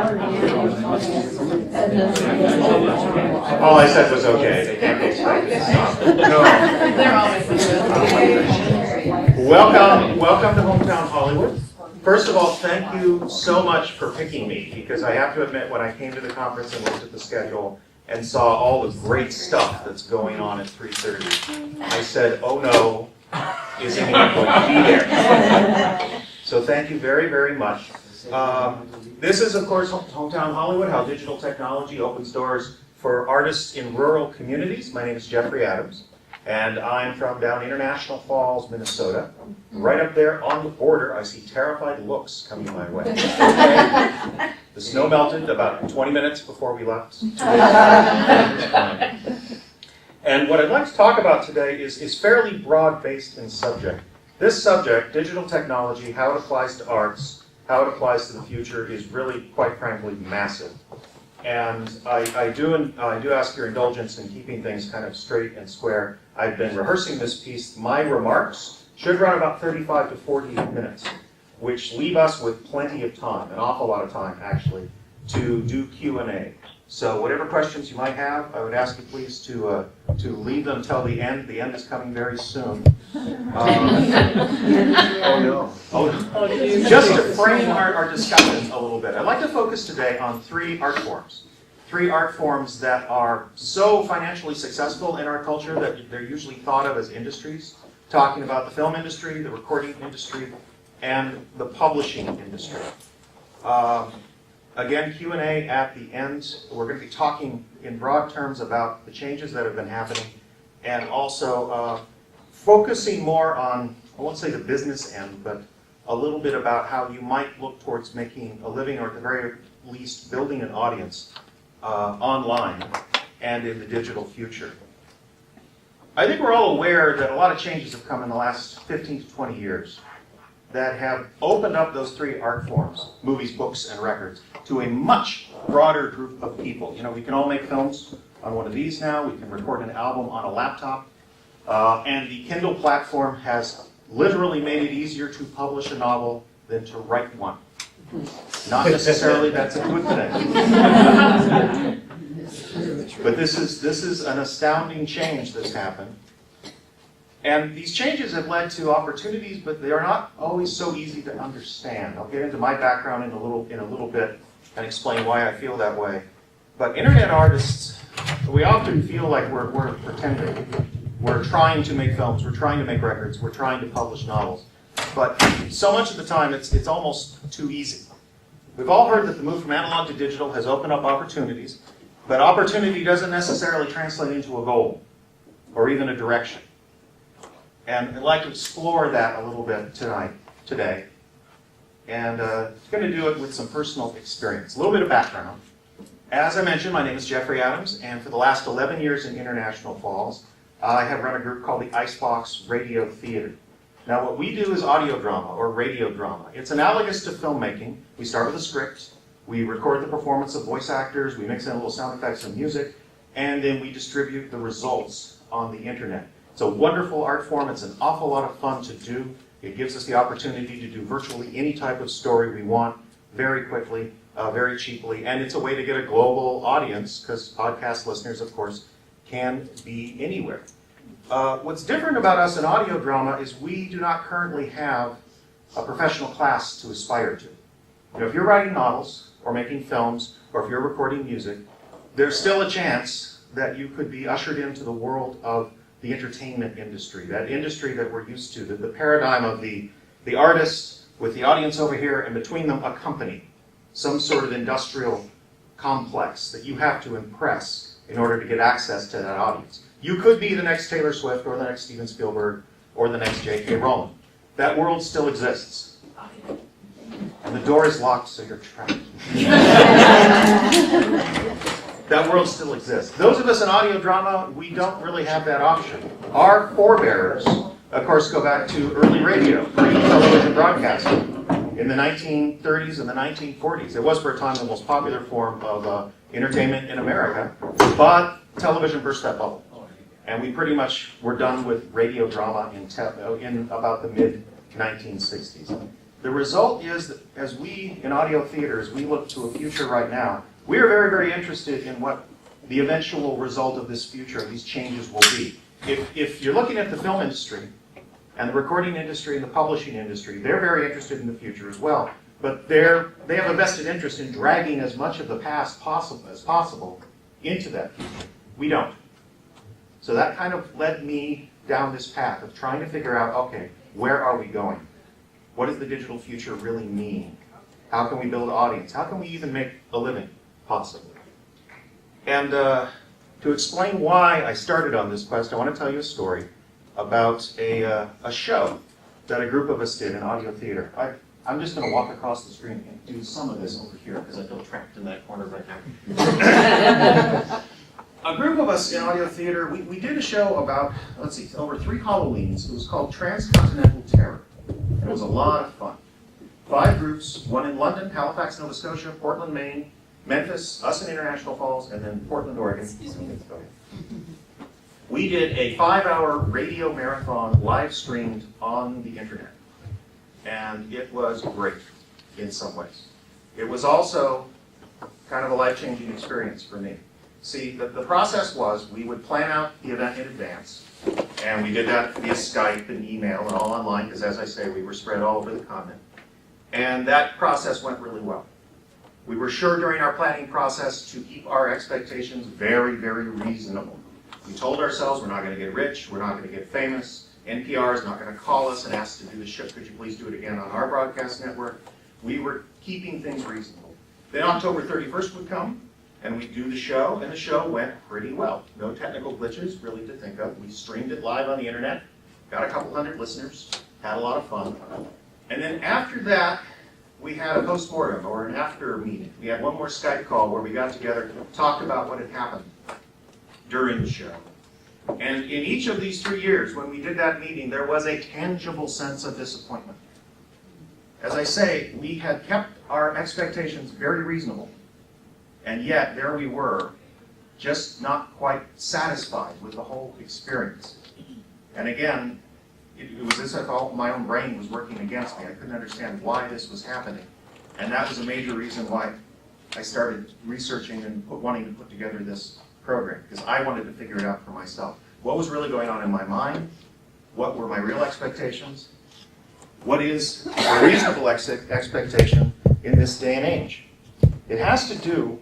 All I said was okay. They can't be expected to stop. No. Welcome to Hometown Hollywood. First of all, thank you so much for picking me, because I have to admit, when I came to the conference and looked at the schedule and saw all the great stuff that's going on at 3:30, I said, oh no, is anyone going to be there? So thank you very, very much. This is, of course, Hometown Hollywood, how digital technology opens doors for artists in rural communities. My name is Jeffrey Adams, and I'm from down International Falls, Minnesota. Right up there on the border, I see terrified looks coming my way. The snow melted about 20 minutes before we left. And what I'd like to talk about today is fairly broad-based in subject. This subject, digital technology, how it applies to arts, how it applies to the future, is really, quite frankly, massive. And I do ask your indulgence in keeping things kind of straight and square. I've been rehearsing this piece. My remarks should run about 35 to 40 minutes, which leave us with plenty of time, an awful lot of time, actually, to do Q&A. So whatever questions you might have, I would ask you please to leave them till the end. The end is coming very soon. Oh no. Just to frame our discussion a little bit, I'd like to focus today on three art forms. Three art forms that are so financially successful in our culture that they're usually thought of as industries. Talking about the film industry, the recording industry, and the publishing industry. Again, Q&A at the end. We're going to be talking in broad terms about the changes that have been happening, and also focusing more on, I won't say the business end, but a little bit about how you might look towards making a living, or at the very least building an audience online and in the digital future. I think we're all aware that a lot of changes have come in the last 15 to 20 years that have opened up those three art forms, movies, books, and records, to a much broader group of people. You know, we can all make films on one of these now. We can record an album on a laptop. And the Kindle platform has literally made it easier to publish a novel than to write one. Not necessarily that's a good thing. But this is an astounding change that's happened. And these changes have led to opportunities, but they are not always so easy to understand. I'll get into my background in a little bit and explain why I feel that way. But internet artists, we often feel like we're pretending. We're trying to make films, we're trying to make records, we're trying to publish novels. But so much of the time, it's almost too easy. We've all heard that the move from analog to digital has opened up opportunities, but opportunity doesn't necessarily translate into a goal or even a direction. And I'd like to explore that a little bit today. And I'm going to do it with some personal experience. A little bit of background. As I mentioned, my name is Jeffrey Adams, and for the last 11 years in International Falls, I have run a group called the Icebox Radio Theater. Now what we do is audio drama or radio drama. It's analogous to filmmaking. We start with a script, we record the performance of voice actors, we mix in a little sound effects and music, and then we distribute the results on the internet. It's a wonderful art form. It's an awful lot of fun to do. It gives us the opportunity to do virtually any type of story we want very quickly, very cheaply, and it's a way to get a global audience, because podcast listeners, of course, can be anywhere. What's different about us in audio drama is we do not currently have a professional class to aspire to. You know, if you're writing novels or making films or if you're recording music, there's still a chance that you could be ushered into the world of the entertainment industry, that industry that we're used to, the paradigm of the artist with the audience over here, and between them a company, some sort of industrial complex that you have to impress in order to get access to that audience. You could be the next Taylor Swift or the next Steven Spielberg or the next J.K. Rowling. That world still exists. And the door is locked, so you're trapped. That world still exists. Those of us in audio drama, we don't really have that option. Our forebears, of course, go back to early radio, pre-television broadcasting. In the 1930s and the 1940s. It was for a time the most popular form of entertainment in America, but television burst that bubble. And we pretty much were done with radio drama in about the mid-1960s. The result is that as we, in audio theater, as we look to a future right now, we are very, very interested in what the eventual result of this future, of these changes will be. If you're looking at the film industry, and the recording industry and the publishing industry, they're very interested in the future as well. But they have a vested interest in dragging as much of the past as possible into that future. We don't. So that kind of led me down this path of trying to figure out, okay, where are we going? What does the digital future really mean? How can we build an audience? How can we even make a living, possibly? And to explain why I started on this quest, I want to tell you a story about a show that a group of us did in audio theater. I'm just going to walk across the screen and do some of this over here because I feel trapped in that corner right now. A group of us in audio theater, we did a show about, let's see, over 3 Halloweens. It was called Transcontinental Terror. It was a lot of fun. 5 groups, one in London, Halifax, Nova Scotia, Portland, Maine, Memphis, us in International Falls, and then Portland, Oregon. We did a 5-hour radio marathon live streamed on the internet. And it was great in some ways. It was also kind of a life-changing experience for me. See, the process was we would plan out the event in advance, and we did that via Skype and email and all online, because as I say, we were spread all over the continent. And that process went really well. We were sure during our planning process to keep our expectations very, very reasonable. We told ourselves we're not going to get rich, we're not going to get famous, NPR is not going to call us and ask to do the show, could you please do it again on our broadcast network? We were keeping things reasonable. Then October 31st would come, and we'd do the show, and the show went pretty well. No technical glitches, really, to think of. We streamed it live on the internet, got a couple hundred listeners, had a lot of fun. And then after that, we had a post-mortem, or an after meeting. We had one more Skype call where we got together, talked about what had happened during the show. And in each of these 3 years, when we did that meeting, there was a tangible sense of disappointment. As I say, we had kept our expectations very reasonable, and yet there we were, just not quite satisfied with the whole experience. And again, it was as if all my own brain was working against me. I couldn't understand why this was happening. And that was a major reason why I started researching and wanting to put together this program, because I wanted to figure it out for myself. What was really going on in my mind? What were my real expectations? What is a reasonable expectation in this day and age? It has to do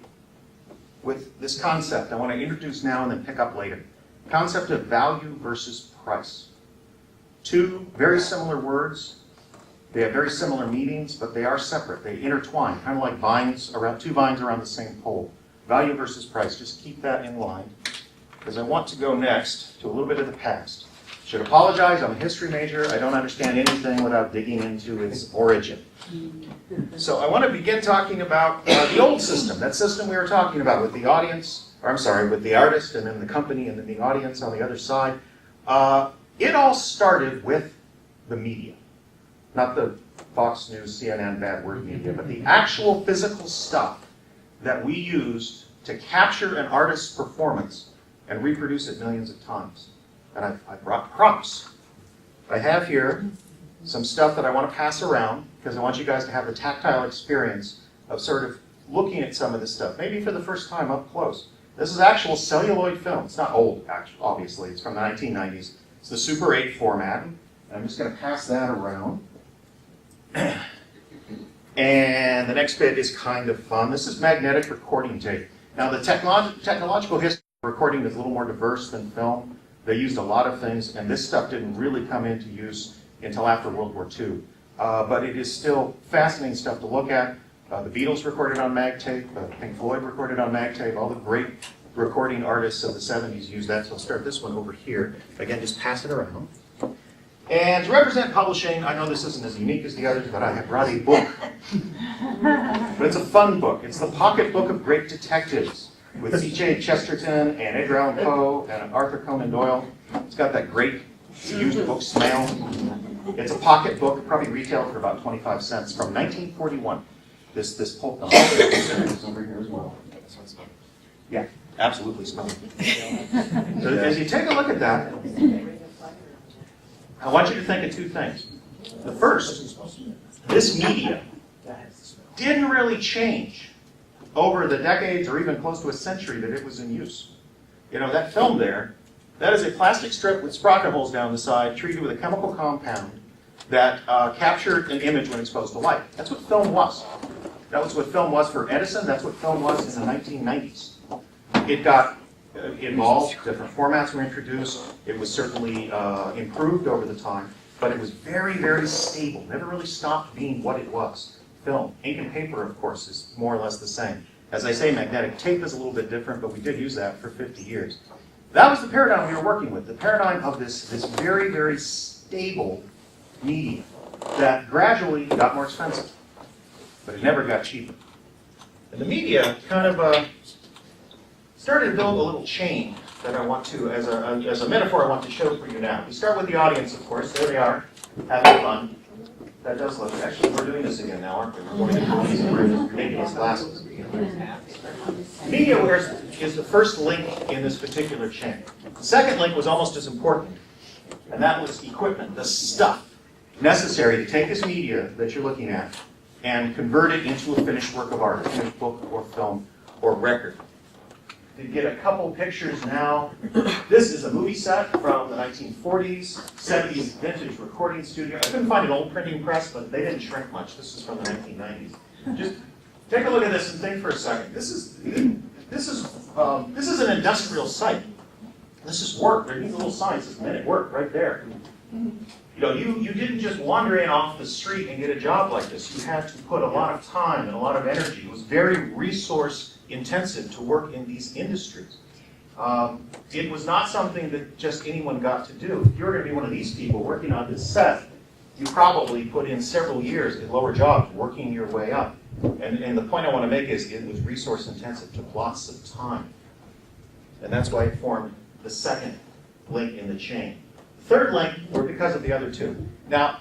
with this concept I want to introduce now and then pick up later. Concept of value versus price. 2 very similar words. They have very similar meanings, but they are separate. They intertwine, kind of like vines around 2 vines around the same pole. Value versus price. Just keep that in mind, because I want to go next to a little bit of the past. Should apologize, I'm a history major. I don't understand anything without digging into its origin. So I want to begin talking about the old system, that system we were talking about with the audience, or I'm sorry, with the artist and then the company and then the audience on the other side. It all started with the media. Not the Fox News, CNN, bad word media, but the actual physical stuff that we used to capture an artist's performance and reproduce it millions of times. And I brought props. I have here some stuff that I want to pass around because I want you guys to have the tactile experience of sort of looking at some of this stuff, maybe for the first time up close. This is actual celluloid film. It's not old, actually, obviously. It's from the 1990s. It's the Super 8 format. And I'm just going to pass that around. And the next bit is kind of fun. This is magnetic recording tape. Now, the technological history of recording is a little more diverse than film. They used a lot of things, and this stuff didn't really come into use until after World War II. But it is still fascinating stuff to look at. The Beatles recorded on mag tape. Pink Floyd recorded on mag tape. All the great recording artists of the 70s used that. So I'll start this one over here. Again, just pass it around. And to represent publishing, I know this isn't as unique as the others, but I have brought a book. But it's a fun book. It's the Pocket Book of Great Detectives with C.J. Chesterton and Edgar Allan Poe and Arthur Conan Doyle. It's got that great used book smell. It's a pocket book, probably retailed for about 25 cents from 1941. This pulp novel is over here as well. Yeah, absolutely smelling. So as you take a look at that, I want you to think of 2 things. The first this media didn't really change over the decades or even close to a century that it was in use. You know, that film there, that is a plastic strip with sprocket holes down the side treated with a chemical compound that captured an image when exposed to light. That's what film was. That was what film was for Edison. That's what film was in the 1990s. It got evolved. Different formats were introduced. It was certainly improved over the time. But it was very, very stable. Never really stopped being what it was. Film. Ink and paper, of course, is more or less the same. As I say, magnetic tape is a little bit different, but we did use that for 50 years. That was the paradigm we were working with, the paradigm of this very, very stable medium that gradually got more expensive, but it never got cheaper. And the media kind of started to build a little chain that I want to, as a metaphor, I want to show for you now. We start with the audience, of course. There they are, having fun. That does look, actually, we're doing this again now, aren't we? We're going into these ridiculous glasses. Media is the first link in this particular chain. The second link was almost as important, and that was equipment, the stuff necessary to take this media that you're looking at and convert it into a finished work of art, a finished book or film or record. To get a couple pictures now, this is a movie set from the 1940s, 70s vintage recording studio. I couldn't find an old printing press, but they didn't shrink much. This is from the 1990s. Just take a look at this and think for a second. This is an industrial site. This is work. There are these little signs that men at work right there. You know, you didn't just wander in off the street and get a job like this. You had to put a lot of time and a lot of energy. It was very resource intensive to work in these industries. It was not something that just anyone got to do. If you were going to be one of these people working on this set, you probably put in several years at lower jobs working your way up. And the point I want to make is it was resource intensive, took lots of time. And that's why it formed the second link in the chain. The third link were because of the other two. Now,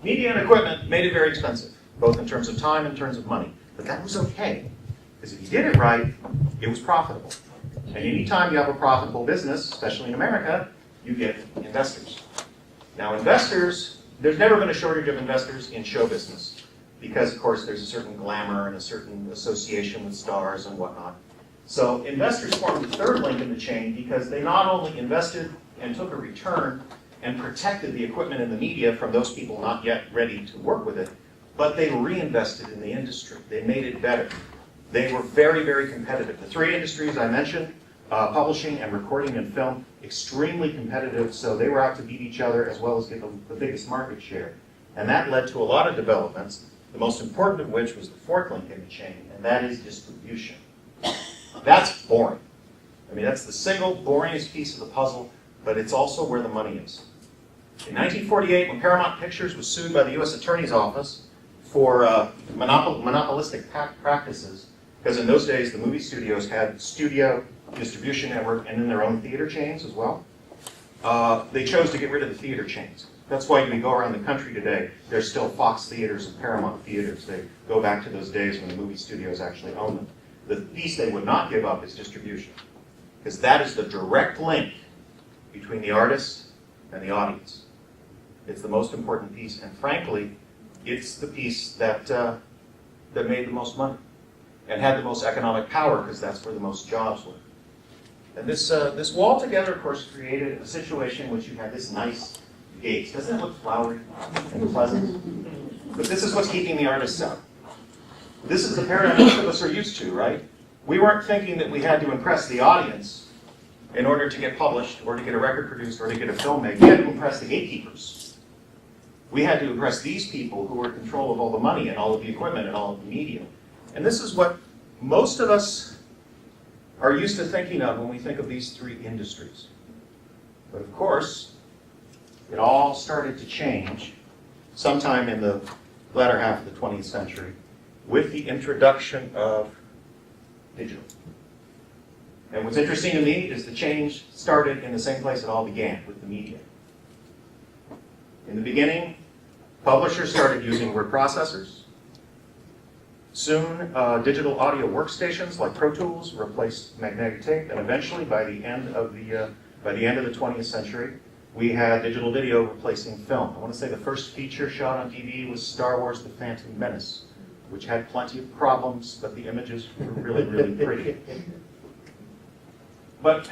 media and equipment made it very expensive, both in terms of time and in terms of money. But that was okay. Because if you did it right, it was profitable. And anytime you have a profitable business, especially in America, you get investors. Now investors, there's never been a shortage of investors in show business. Because, of course, there's a certain glamour and a certain association with stars and whatnot. So investors formed the third link in the chain because they not only invested and took a return and protected the equipment and the media from those people not yet ready to work with it, but they reinvested in the industry. They made it better. They were very, very competitive. The three industries I mentioned, publishing and recording and film, extremely competitive, so they were out to beat each other as well as get the biggest market share. And that led to a lot of developments, the most important of which was the fourth link in the chain, and that is distribution. That's boring. I mean, that's the single boringest piece of the puzzle, but it's also where the money is. In 1948, when Paramount Pictures was sued by the U.S. Attorney's Office for monopolistic practices, because in those days the movie studios had studio distribution network and then their own theater chains as well, they chose to get rid of the theater chains. That's why when you go around the country today, there's still Fox theaters and Paramount theaters. They go back to those days when the movie studios actually owned them. The piece they would not give up is distribution, because that is the direct link between the artist and the audience. It's the most important piece, and frankly, it's the piece that made the most money and had the most economic power, because that's where the most jobs were. And this wall together, of course, created a situation in which you had this nice gate. Doesn't it look flowery and pleasant? But this is what's keeping the artists out. This is the paradigm most of us are used to, right? We weren't thinking that we had to impress the audience in order to get published, or to get a record produced, or to get a film made. We had to impress the gatekeepers. We had to impress these people who were in control of all the money and all of the equipment and all of the media. And this is what most of us are used to thinking of when we think of these three industries. But of course, it all started to change sometime in the latter half of the 20th century with the introduction of digital. And what's interesting to me is the change started in the same place it all began, with the media. In the beginning, publishers started using word processors. Soon, digital audio workstations like Pro Tools replaced magnetic tape, and eventually, by the end of the 20th century, We had digital video replacing film. I want to say the first feature shot on DVD was Star Wars: The Phantom Menace, which had plenty of problems, but the images were really, really pretty. But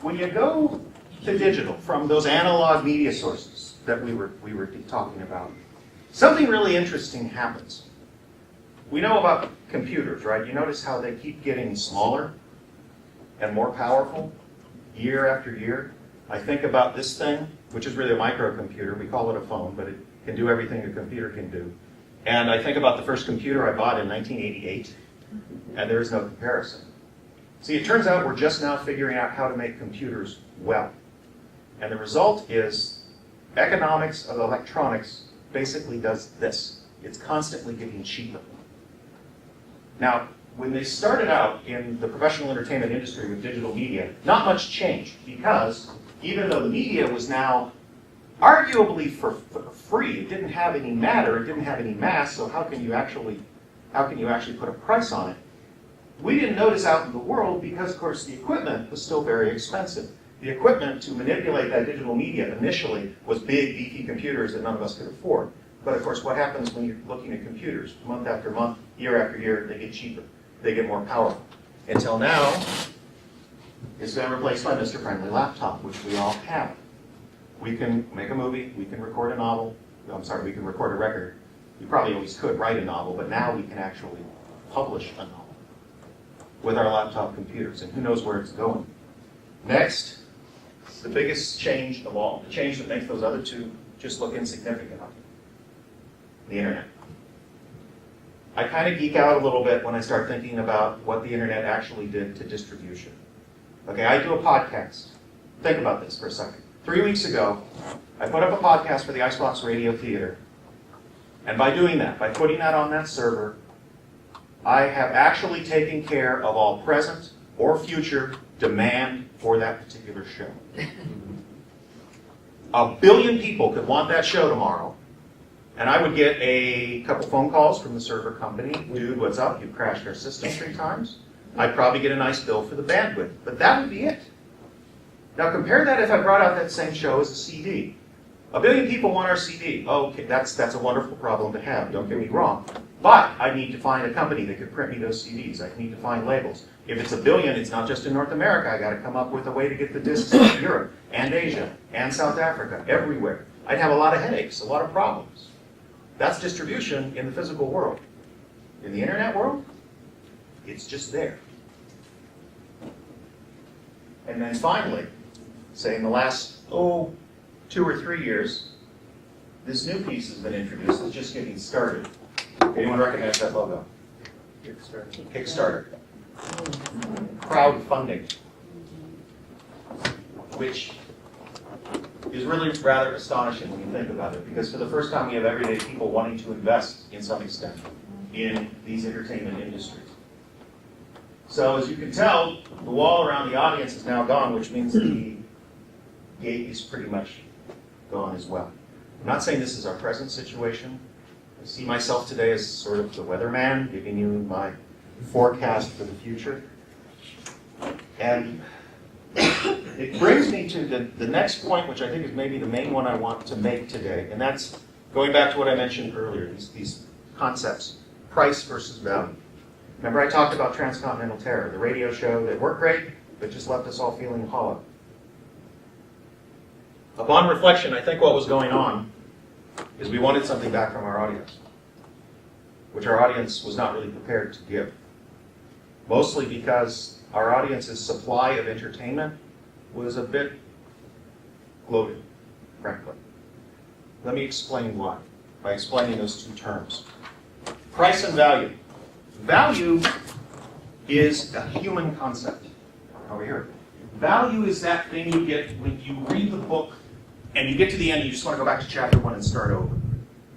when you go to digital from those analog media sources that we were talking about, something really interesting happens. We know about computers, right? You notice how they keep getting smaller and more powerful year after year. I think about this thing, which is really a microcomputer. We call it a phone, but it can do everything a computer can do. And I think about the first computer I bought in 1988, and there is no comparison. See, it turns out we're just now figuring out how to make computers well. And the result is economics of electronics basically does this. It's constantly getting cheaper. Now, when they started out in the professional entertainment industry with digital media, not much changed, because even though the media was now arguably for free, it didn't have any matter, it didn't have any mass, so how can you actually put a price on it? We didn't notice out in the world because, of course, the equipment was still very expensive. The equipment to manipulate that digital media initially was big, beefy computers that none of us could afford. But of course, what happens when you're looking at computers? Month after month, year after year, they get cheaper. They get more powerful. Until now, it's been replaced by Mr. Friendly Laptop, which we all have. We can make a movie, we can record a novel. We can record a record. You probably always could write a novel, but now we can actually publish a novel with our laptop computers, and who knows where it's going. Next, the biggest change of all, the change that makes those other two just look insignificant, the internet. I kind of geek out a little bit when I start thinking about what the internet actually did to distribution. Okay, I do a podcast. Think about this for a second. 3 weeks ago, I put up a podcast for the Icebox Radio Theater, and by doing that, by putting that on that server, I have actually taken care of all present or future demand for that particular show. 1 billion people could want that show tomorrow, and I would get a couple phone calls from the server company. Dude, what's up? You crashed our system 3 times. I'd probably get a nice bill for the bandwidth, but that would be it. Now compare that if I brought out that same show as a CD. 1 billion people want our CD. Okay, that's a wonderful problem to have, don't get me wrong. But I need to find a company that could print me those CDs. I need to find labels. If it's 1 billion, it's not just in North America. I got to come up with a way to get the discs in Europe and Asia and South Africa, everywhere. I'd have a lot of headaches, a lot of problems. That's distribution in the physical world. In the internet world, it's just there. And then finally, say in the last, 2 or 3 years, this new piece has been introduced. It's just getting started. Anyone recognize that logo? Kickstarter. Crowdfunding. Which is really rather astonishing when you think about it, because for the first time we have everyday people wanting to invest in some extent in these entertainment industries. So as you can tell, the wall around the audience is now gone, which means the gate is pretty much gone as well. I'm not saying this is our present situation. I see myself today as sort of the weatherman, giving you my forecast for the future. And it brings me to the next point, which I think is maybe the main one I want to make today, and that's going back to what I mentioned earlier, these concepts, price versus value. Remember I talked about Transcontinental Terror, the radio show that worked great, but just left us all feeling hollow. Upon reflection, I think what was going on is we wanted something back from our audience, which our audience was not really prepared to give. Mostly because our audience's supply of entertainment was a bit bloated, frankly. Let me explain why, by explaining those 2 terms. Price and value. Value is a human concept. Over here. Value is that thing you get when you read the book and you get to the end and you just want to go back to chapter 1 and start over.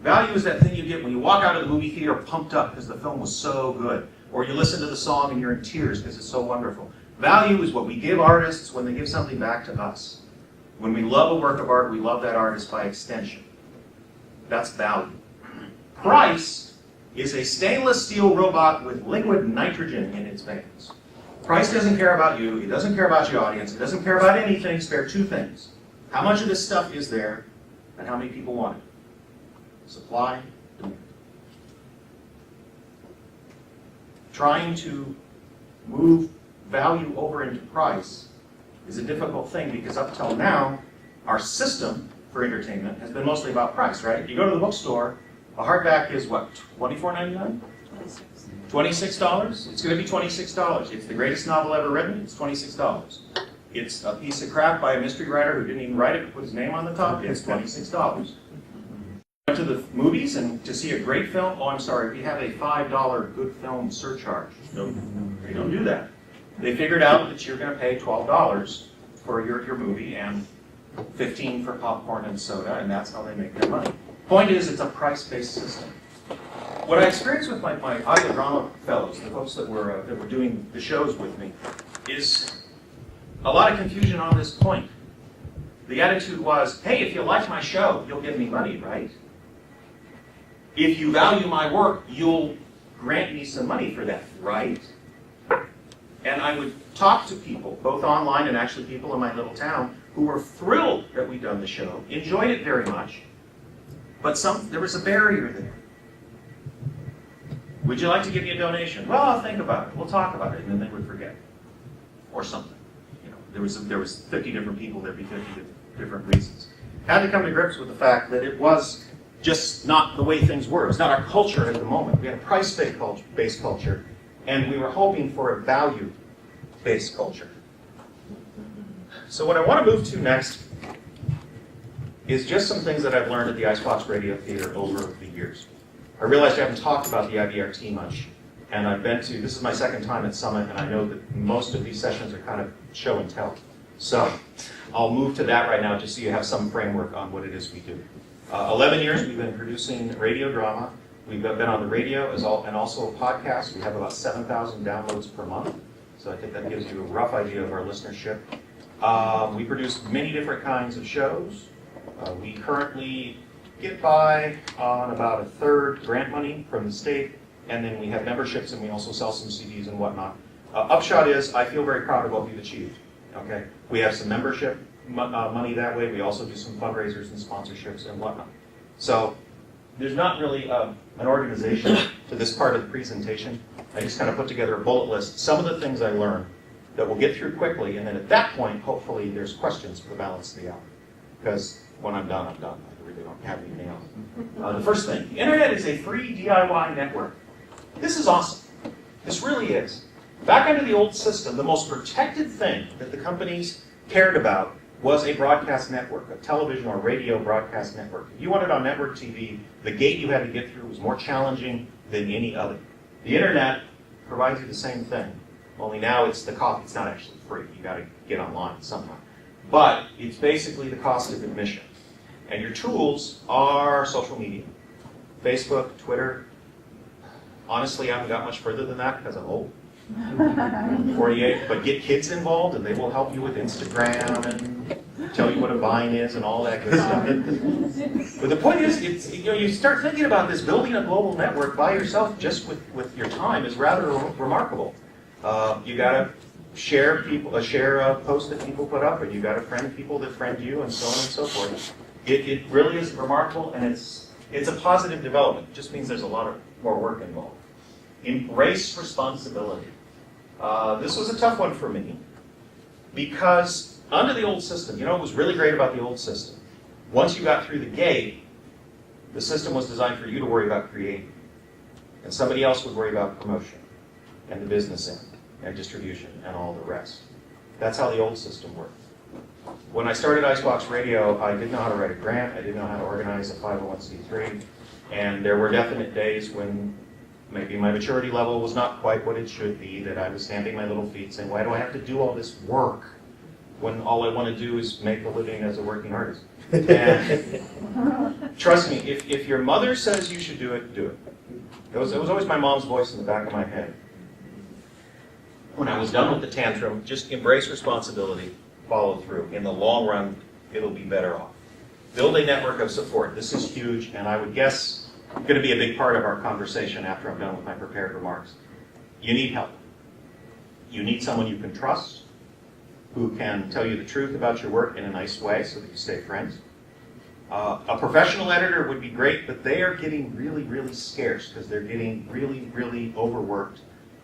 Value is that thing you get when you walk out of the movie theater pumped up because the film was so good. Or you listen to the song and you're in tears because it's so wonderful. Value is what we give artists when they give something back to us. When we love a work of art, we love that artist by extension. That's value. Price is a stainless steel robot with liquid nitrogen in its veins. Price doesn't care about you, it doesn't care about your audience, it doesn't care about anything, spare 2 things. How much of this stuff is there, and how many people want it? Supply, demand. Trying to move value over into price is a difficult thing because up till now, our system for entertainment has been mostly about price, right? You go to the bookstore, a hardback is what, $24.99? $26? It's going to be $26. It's the greatest novel ever written, it's $26. It's a piece of crap by a mystery writer who didn't even write it and put his name on the top, it's $26. Went to the movies and to see a great film, oh, I'm sorry, we have a $5 good film surcharge. No, they don't do that. They figured out that you're going to pay $12 for your movie and $15 for popcorn and soda, and that's how they make their money. Point is, it's a price-based system. What I experienced with my audio drama fellows, the folks that were doing the shows with me, is a lot of confusion on this point. The attitude was, hey, if you like my show, you'll give me money, right? If you value my work, you'll grant me some money for that, right? And I would talk to people, both online and actually people in my little town, who were thrilled that we'd done the show, enjoyed it very much, but there was a barrier there. Would you like to give me a donation? Well, I'll think about it. We'll talk about it, and then they would forget, or something. You know, there was 50 different people. There'd be 50 different reasons. Had to come to grips with the fact that it was just not the way things were. It was not our culture at the moment. We had a price-based culture, and we were hoping for a value-based culture. So what I want to move to next is just some things that I've learned at the Icebox Radio Theater over the years. I realized I haven't talked about the IBRT much, and I've been to, this is my second time at Summit, and I know that most of these sessions are kind of show and tell. So I'll move to that right now just so you have some framework on what it is we do. 11 years we've been producing radio drama. We've been on the radio and also a podcast. We have about 7,000 downloads per month, so I think that gives you a rough idea of our listenership. We produce many different kinds of shows. We currently get by on about a third grant money from the state, and then we have memberships and we also sell some CDs and whatnot. Upshot is, I feel very proud of what we've achieved. Okay, we have some membership money that way. We also do some fundraisers and sponsorships and whatnot. So there's not really an organization to this part of the presentation. I just kind of put together a bullet list, some of the things I learned that we'll get through quickly, and then at that point, hopefully there's questions for the balance of the hour. Because when I'm done, I'm done. I really don't have anything else. The first thing, the internet is a free DIY network. This is awesome. This really is. Back under the old system, the most protected thing that the companies cared about was a broadcast network, a television or radio broadcast network. If you wanted on network TV, the gate you had to get through was more challenging than any other. The internet provides you the same thing, only now it's the cost. It's not actually free. You got to get online somehow. But it's basically the cost of admission. And your tools are social media. Facebook, Twitter. Honestly, I haven't got much further than that because I'm old. 48, but get kids involved and they will help you with Instagram and tell you what a Vine is and all that good stuff. But the point is, you start thinking about this, building a global network by yourself just with your time is rather remarkable. You got to share posts that people put up, and you got to friend people that friend you, and so on and so forth. It really is remarkable, and it's a positive development. It just means there's a lot of more work involved. Embrace responsibility. This was a tough one for me because under the old system, what was really great about the old system? Once you got through the gate, the system was designed for you to worry about creating, and somebody else would worry about promotion and the business end and distribution and all the rest. That's how the old system worked. When I started Icebox Radio, I didn't know how to write a grant. I didn't know how to organize a 501c3, and there were definite days when maybe my maturity level was not quite what it should be, that I was stamping my little feet saying, why do I have to do all this work when all I want to do is make a living as a working artist? And trust me, if your mother says you should do it, do it. It was always my mom's voice in the back of my head. When I was done with the tantrum, just embrace responsibility, follow through. In the long run, it'll be better off. Build a network of support. This is huge, and I would guess going to be a big part of our conversation after I'm done with my prepared remarks. You need help. You need someone you can trust. who can tell you the truth about your work in a nice way so that you stay friends. A professional editor would be great, but they are getting really, really scarce because they're getting really, really overworked,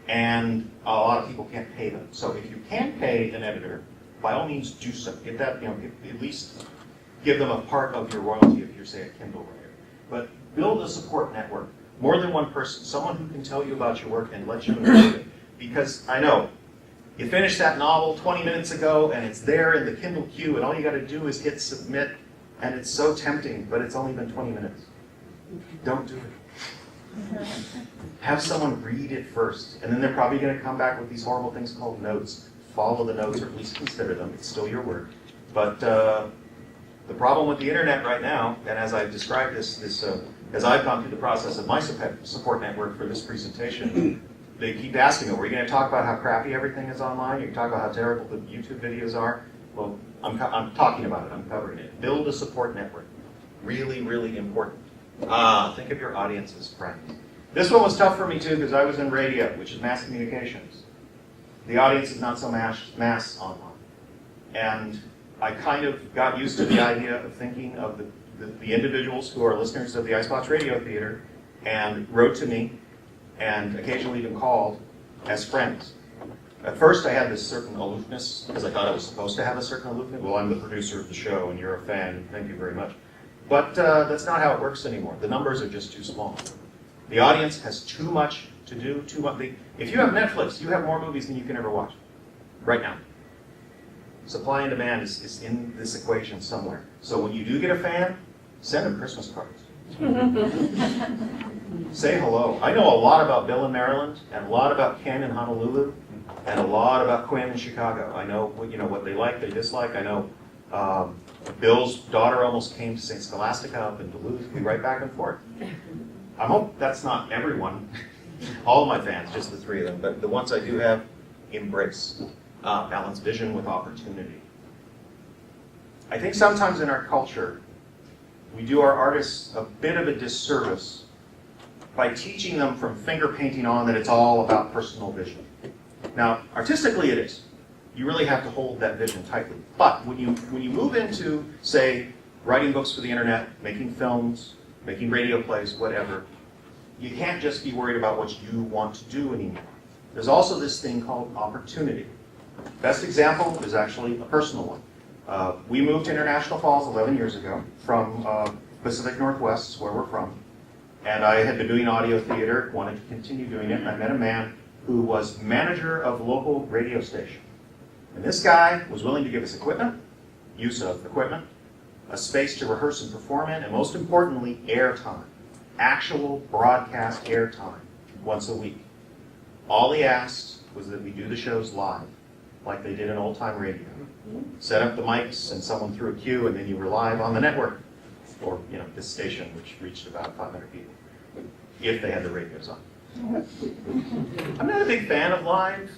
and a lot of people can't pay them. So if you can pay an editor, by all means do so. Get that, at least give them a part of your royalty if you're, say, a Kindle writer. But build a support network. More than one person, someone who can tell you about your work and let you improve it. Because I know, you finished that novel 20 minutes ago and it's there in the Kindle queue and all you got to do is hit submit, and it's so tempting, but it's only been 20 minutes. Don't do it. Have someone read it first, and then they're probably going to come back with these horrible things called notes. Follow the notes, or at least consider them. It's still your work. But the problem with the internet right now, and as I've described this as I've gone through the process of my support network for this presentation, they keep asking me, "Are you going to talk about how crappy everything is online? You can talk about how terrible the YouTube videos are." Well, I'm talking about it. I'm covering it. Build a support network. Really, really important. Think of your audience as friends. This one was tough for me too because I was in radio, which is mass communications. The audience is not so mass online. And I kind of got used to the idea of thinking of the individuals who are listeners of the Icebox Radio Theater and wrote to me and occasionally even called as friends. At first I had this certain aloofness because I thought I was supposed to have a certain aloofness. Well, I'm the producer of the show and you're a fan, thank you very much. But that's not how it works anymore. The numbers are just too small. The audience has too much to do, too much. If you have Netflix, you have more movies than you can ever watch right now. Supply and demand is in this equation somewhere. So when you do get a fan, send them Christmas cards. Say hello. I know a lot about Bill in Maryland, and a lot about Ken in Honolulu, and a lot about Quinn in Chicago. I know what they like, they dislike. I know Bill's daughter almost came to St. Scholastica up in Duluth. We write back and forth. I hope that's not everyone, all of my fans, just the three of them, but the ones I do have, embrace. Balance vision with opportunity. I think sometimes in our culture, we do our artists a bit of a disservice by teaching them from finger painting on that it's all about personal vision. Now, artistically it is. You really have to hold that vision tightly. But when you move into, say, writing books for the internet, making films, making radio plays, whatever, you can't just be worried about what you want to do anymore. There's also this thing called opportunity. Best example is actually a personal one. We moved to International Falls 11 years ago from Pacific Northwest, where we're from. And I had been doing audio theater, wanted to continue doing it, and I met a man who was manager of a local radio station. And this guy was willing to give us equipment, use of equipment, a space to rehearse and perform in, and most importantly, airtime. Actual broadcast airtime once a week. All he asked was that we do the shows live, like they did in old-time radio. Set up the mics and someone threw a cue and then you were live on the network. Or, this station, which reached about 500 people, if they had the radios on. I'm not a big fan of live.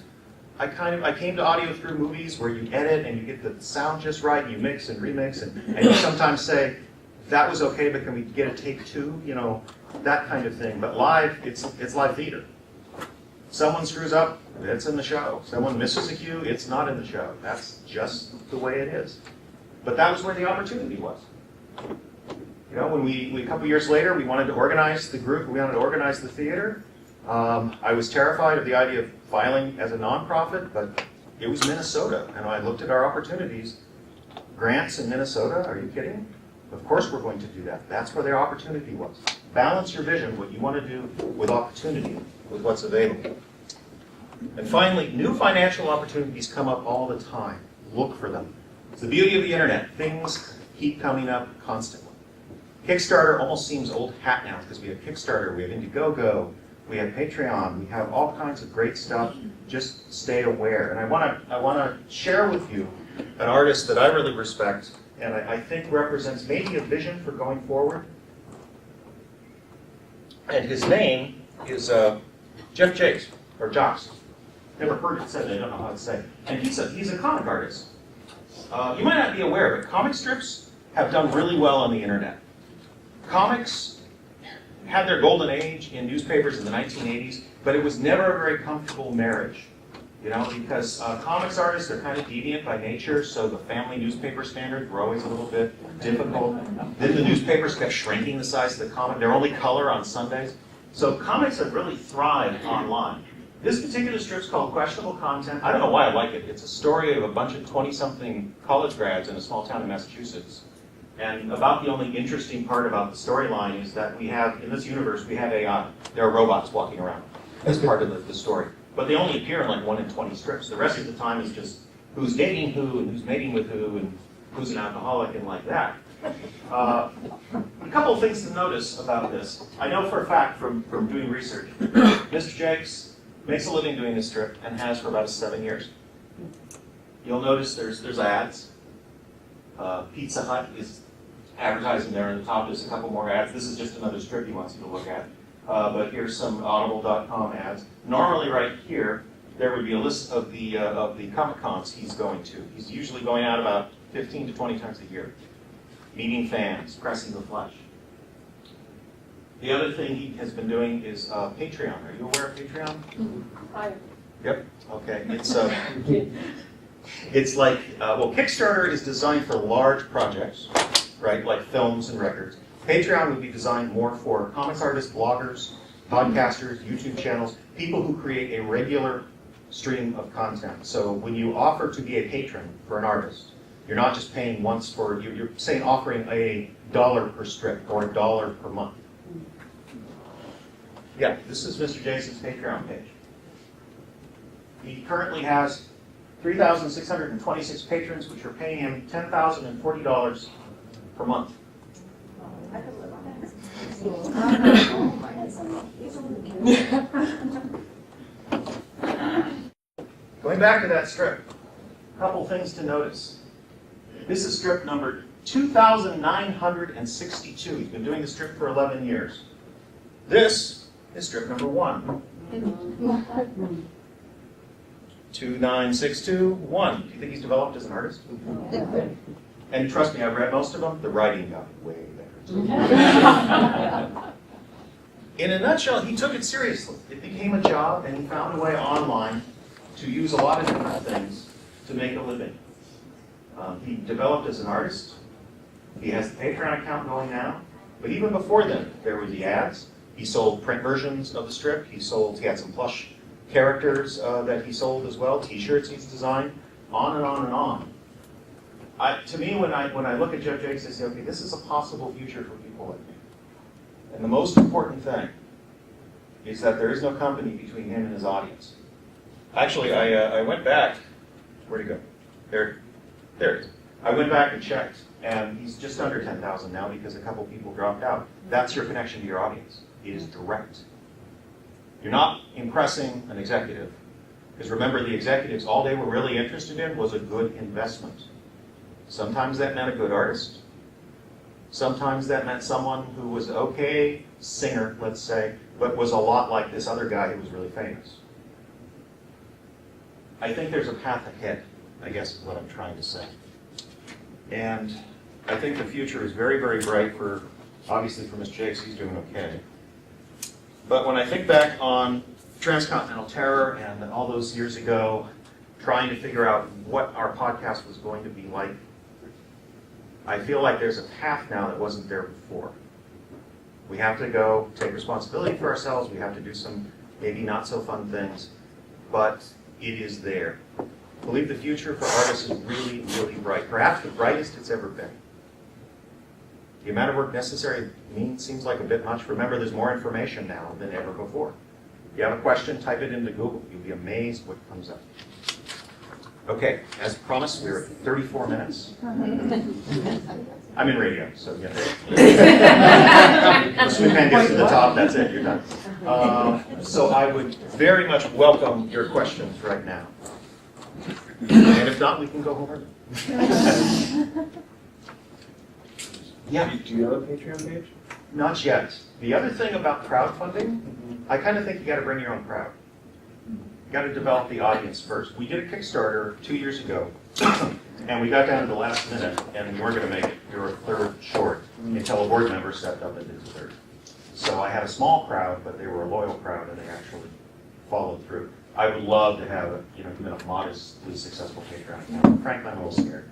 I came to audio through movies where you edit and you get the sound just right, and you mix and remix, and you sometimes say, that was okay, but can we get a take two? That kind of thing. But live, it's live theater. Someone screws up, it's in the show. Someone misses a cue, it's not in the show. That's just the way it is. But that was where the opportunity was. When we a couple years later, we wanted to organize the group, we wanted to organize the theater. I was terrified of the idea of filing as a nonprofit, but it was Minnesota, and I looked at our opportunities. Grants in Minnesota, are you kidding? Of course we're going to do that. That's where their opportunity was. Balance your vision, what you want to do with opportunity, with what's available. And finally, new financial opportunities come up all the time. Look for them. It's the beauty of the internet. Things keep coming up constantly. Kickstarter almost seems old hat now because we have Kickstarter, we have Indiegogo, we have Patreon, we have all kinds of great stuff. Just stay aware. And I want to share with you an artist that I really respect and I think represents maybe a vision for going forward. And his name is Jeff Jakes, or Jocks. Never heard it said, I don't know how to say it. And he's a comic artist. You might not be aware, but comic strips have done really well on the internet. Comics had their golden age in newspapers in the 1980s, but it was never a very comfortable marriage. You know, because comics artists are kind of deviant by nature, so the family newspaper standards were always a little bit difficult. Then the newspapers kept shrinking the size of the comic. They're only color on Sundays. So comics have really thrived online. This particular strip's called Questionable Content. I don't know why I like it. It's a story of a bunch of 20-something college grads in a small town in Massachusetts. And about the only interesting part about the storyline is that we have, in this universe, we have AI. There are robots walking around as part of the story. But they only appear in like 1 in 20 strips. The rest of the time is just who's dating who, and who's mating with who, and who's an alcoholic, and like that. A couple of things to notice about this. I know for a fact from doing research, Mr. Jakes makes a living doing this strip and has for about 7 years. You'll notice there's ads. Pizza Hut is advertising there on the top. There's a couple more ads. This is just another strip he wants you to look at. But here's some Audible.com ads. Normally right here, there would be a list of the Comic Cons he's going to. He's usually going out about 15 to 20 times a year. Meeting fans, pressing the flesh. The other thing he has been doing is Patreon. Are you aware of Patreon? Hi. Yep. Okay. It's like, well, Kickstarter is designed for large projects, right, like films and records. Patreon would be designed more for comics artists, bloggers, podcasters, YouTube channels, people who create a regular stream of content. So when you offer to be a patron for an artist, you're not just paying once for, you're saying offering $1 per strip or $1 per month. Yeah, this is Mr. Jason's Patreon page. He currently has 3,626 patrons, which are paying him $10,040 per month. Going back to that strip, a couple things to notice. This is strip number 2,962. He's been doing the strip for 11 years. This is strip number 1. 29621. Do you think he's developed as an artist? And trust me, I've read most of them. The writing got way better. In a nutshell, he took it seriously. It became a job, and he found a way online to use a lot of different things to make a living. He developed as an artist. He has the Patreon account going now. But even before then, there were the ads. He sold print versions of the strip. He had some plush characters that he sold as well, T-shirts he's designed, on and on and on. To me, when I look at Jeff Jakes, I say, okay, this is a possible future for people like me. And the most important thing is that there is no company between him and his audience. Actually, I went back. Where'd he go? There it is. I went back and checked, and he's just under 10,000 now because a couple people dropped out. That's your connection to your audience. It is direct. You're not impressing an executive. Because remember, the executives, all they were really interested in was a good investment. Sometimes that meant a good artist. Sometimes that meant someone who was an okay singer, let's say, but was a lot like this other guy who was really famous. I think there's a path ahead, I guess is what I'm trying to say. And I think the future is very, very bright for, obviously for Mr. Jakes, he's doing okay. But when I think back on Transcontinental Terror and all those years ago, trying to figure out what our podcast was going to be like, I feel like there's a path now that wasn't there before. We have to go take responsibility for ourselves. We have to do some maybe not so fun things, but it is there. I believe the future for artists is really, really bright. Perhaps the brightest it's ever been. The amount of work necessary seems like a bit much. Remember, there's more information now than ever before. If you have a question, type it into Google. You'll be amazed what comes up. Okay, as promised, we're at 34 minutes. I'm in radio, so yeah. The sweet man gets to the top, that's it, you're done. So I would very much welcome your questions right now. And if not, we can go home early. Yeah. Do you have a Patreon page? Not yet. The other thing about crowdfunding, I kind of think you got to bring your own crowd. You got to develop the audience first. We did a Kickstarter 2 years ago, and we got down to the last minute, and we weren't going to make it. We were a third short until a board member stepped up and did the third. So I had a small crowd, but they were a loyal crowd, and they actually followed through. I would love to have even a modestly successful Patreon account. Frankly, I'm a little scared.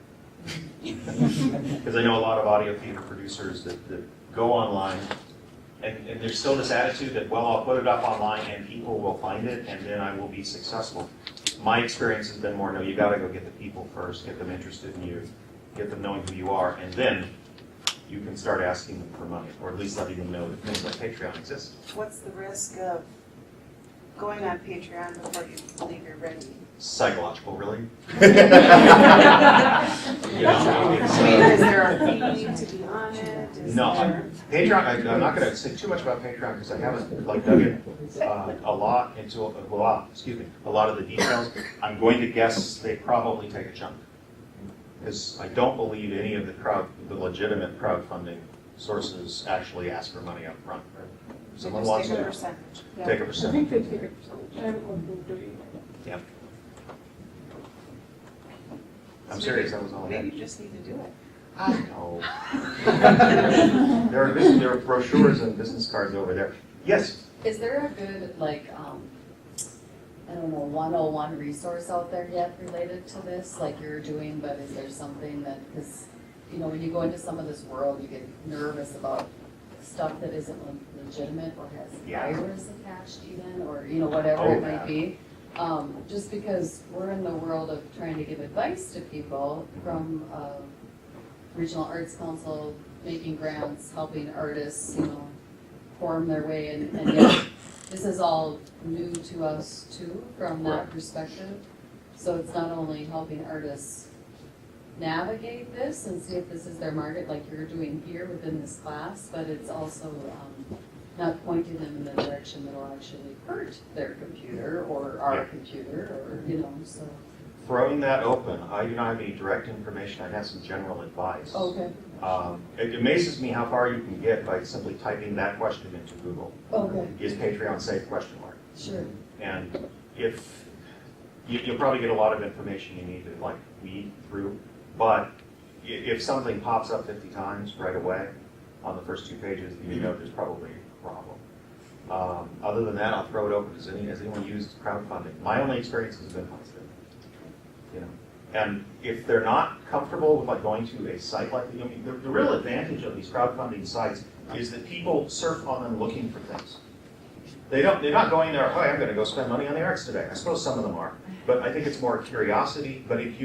Because I know a lot of audio theater producers that go online, and there's still this attitude that, well, I'll put it up online and people will find it, and then I will be successful. My experience has been more, no, you got to go get the people first, get them interested in you, get them knowing who you are, and then you can start asking them for money, or at least letting them know that things like Patreon exist. What's the risk of going on Patreon before you believe you're ready? Psychological, really. I mean, is there a fee to be on it? Patreon, I'm not going to say too much about Patreon because I haven't dug in a lot into a lot of the details. I'm going to guess they probably take a chunk, because I don't believe any of the legitimate crowdfunding sources actually ask for money up front. Someone wants to take a percentage. I think they take a percentage. I haven't looked into it. Yeah. I'm serious, that was all I had. Maybe you just need to do it. I know. There are brochures and business cards over there. Yes? Is there a good, I don't know, 101 resource out there yet related to this, like you're doing, but is there something that, because, when you go into some of this world, you get nervous about stuff that isn't legitimate or has virus attached even, or, whatever it might be. Just because we're in the world of trying to give advice to people from Regional Arts Council, making grants, helping artists, form their way, and yet this is all new to us too, from that perspective. So it's not only helping artists navigate this and see if this is their market, like you're doing here within this class, but it's also not pointing them in the direction that will actually hurt their computer or our computer, or so. Throwing that open, I do not have any direct information. I have some general advice. Okay. It amazes me how far you can get by simply typing that question into Google. Okay. Is Patreon safe? ? Sure. And if you'll probably get a lot of information you need to weed through, but if something pops up 50 times right away on the first 2 pages, you know there's probably a problem. Other than that, I'll throw it open. Has anyone used crowdfunding? My only experience has been positive. And if they're not comfortable with going to a site like the real advantage of these crowdfunding sites is that people surf on them looking for things. They're not going there, oh, I'm going to go spend money on the arts today. I suppose some of them are, but I think it's more curiosity. But if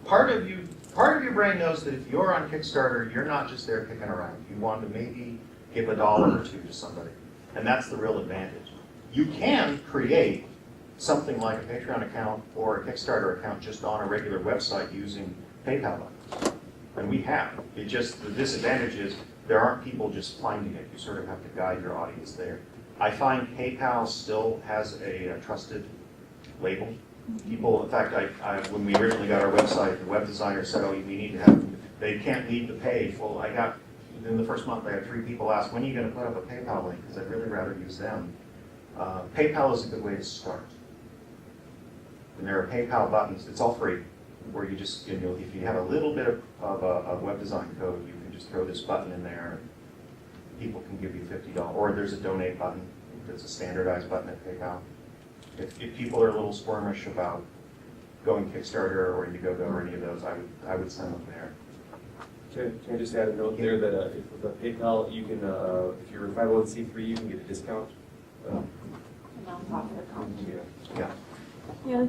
part of your brain knows that if you're on Kickstarter, you're not just there kicking around. You want to maybe give $1 or $2 to somebody, and that's the real advantage. You can create something like a Patreon account or a Kickstarter account just on a regular website using PayPal buttons. And we have. The disadvantage is there aren't people just finding it. You sort of have to guide your audience there. I find PayPal still has a trusted label. People, in fact, when we originally got our website, the web designer said, we need to have, they can't leave the page. Well, in the first month, I had 3 people ask, when are you going to put up a PayPal link? Because I'd really rather use them. PayPal is a good way to start. And there are PayPal buttons, it's all free, where you just, if you have a little bit of web design code, you can just throw this button in there and people can give you $50. Or there's a donate button, that's a standardized button at PayPal. If people are a little squirmish about going Kickstarter or Indiegogo or any of those, I would send them there. Can I just add a note there that if with PayPal, you can, if you're a 501c3, you can get a discount. Nonprofit account. Yeah. Yeah,